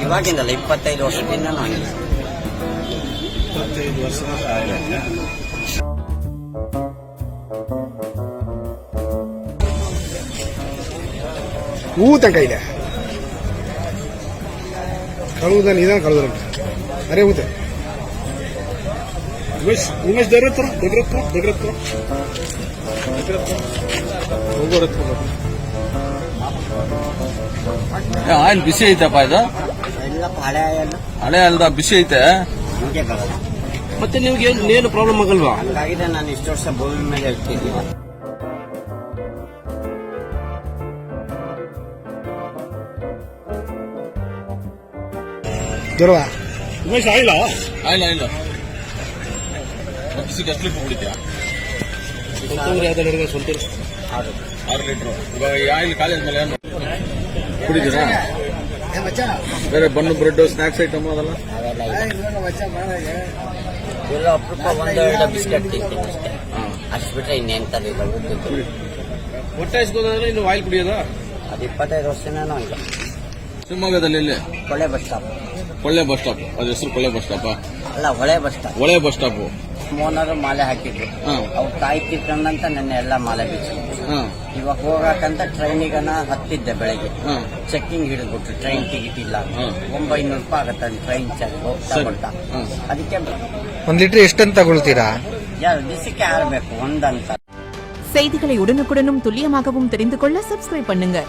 ಇವಾಗಿಂದಲ್ಲ 25 ವರ್ಷದಿಂದ ಹಂಗೆ. 25 ವರ್ಷ ಆಗಿದೆ. ಊತ ಕೈಲ ಕಳುವುದ ನಿಧಾನ ಕಳುದ್ರ ಅರೆ ಊತ ಉಮೇಶ್ దగ్గర ಆಯಿಲ್ ಬಿಸಿ ಐತಪ್ಪ ಇದು ಎಲ್ಲ ಹಳೆ ಅಲ್ದ ಬಿಸಿ ಐತೆ ಹಂಗೆ ಬರೋದು. ಮತ್ತೆ ನಿಮ್ಗೆ ಏನು ಪ್ರಾಬ್ಲಮ್ ಆಗಲ್ವಾ? ಹಂಗಾಗಿದೆ ನಾನು ಇಷ್ಟು ವರ್ಷ ಭೂಮಿ ಮೇಲೆ ಇರ್ತಿದ್ದಿಲ್ಲ. ಜ್ವರವಾ ಉಮೇಶ್ ಆಯಿಲ್ಲ ಆಯಿಲ್ ಬಿಸಿಗೆ ಎಷ್ಟು ಲೀಟರ್ ಕುಡಿತೀಯಾ? 6 ಲೀಟರ್. ಇವಾಗ ಈ ಆಯಿಲ್ ಕಾಲೇಜ್ ಮೇಲೆ ಏನು ಕುಡಿತೀರಾ? ಬೇರೆ ಬನ್ನು ಬ್ರೆಡ್ ಸ್ನಾಕ್ಸ್ ಐಟಮ್ ಅದೆಲ್ಲ ಎಲ್ಲ ಅಪರೂಪ ಒಂದೆರಡು ಬಿಸ್ಕೆಟ್ ತಿಂತೀನಿ ಅಷ್ಟೇ. ಅಷ್ಟು ಬಿಟ್ರೆ ಇನ್ನೆಂತದಿಲ್ಲ. ಹೊಟ್ಟೆ ಹಸ್ಕೋದ್ರೆ ಇನ್ನು ಆಯಿಲ್ ಕುಡಿಯೋದಾ? ಅದು 25 ವರ್ಷದಿಂದ ಹಂಗೆ. ಶಿವಮೊಗ್ಗದಲ್ಲಿ ಎಲ್ಲಿ? ಹೊಳೆ ಬಸ್ ಸ್ಟಾಪ್. ಕೊಳ್ಳೆ ಬಸ್ ಸ್ಟಾಪ್. ಅದ್ರ ಹೆಸರು ಕೊಳ್ಳೆ ಬಸ್ ಸ್ಟಾಪ್. ಅಲ್ಲ, ಹೊಳೆ ಬಸ್ ಸ್ಟಾಪ್. ಒಳ್ಳೆ ಬಸ್ ಸ್ಟಾಪ್. ಮೋನರು ಮಾಲೆ ಹಾಕಿದ್ರು. ಅವ್ರು ತಾಯಿ ತಿರ್ಕೊಂಡಂತ ನೆನ್ನೆ ಎಲ್ಲ ಮಾಲೆ ಬಿಚ್ಚಿದ್ರು. ಇವಾಗ ಹೋಗಕ್ಕಂತ ಟ್ರೈನಿಗನ ಹತ್ತಿದ್ದೆ ಬೆಳಗ್ಗೆ. ಚೆಕ್ಕಿಂಗ್ ಹಿಡಿದ್ಬಿಟ್ರು. ಟ್ರೈನ್ ಟಿಕೆಟ್ ಇಲ್ಲ. 900 ರೂಪಾಯಿ ಆಗತ್ತೆ ಟ್ರೈನ್ ಚಾರ್ಜ್ ಹೋಗ್ತಾ ಬರ್ತಾ. ಅದಕ್ಕೆ 1 ಲೀಟರ್ ಎಷ್ಟಂತ ತಗೊಳ್ತೀರಾ? ದಿವಸಕ್ಕೆ 6 ಬೇಕು ಒಂದಂತ. செய்திகளை உடனுக்குடனும் துல்லியமாகவும் தெரிந்து கொள்ள சப்ஸ்கிரைப் பண்ணுங்க.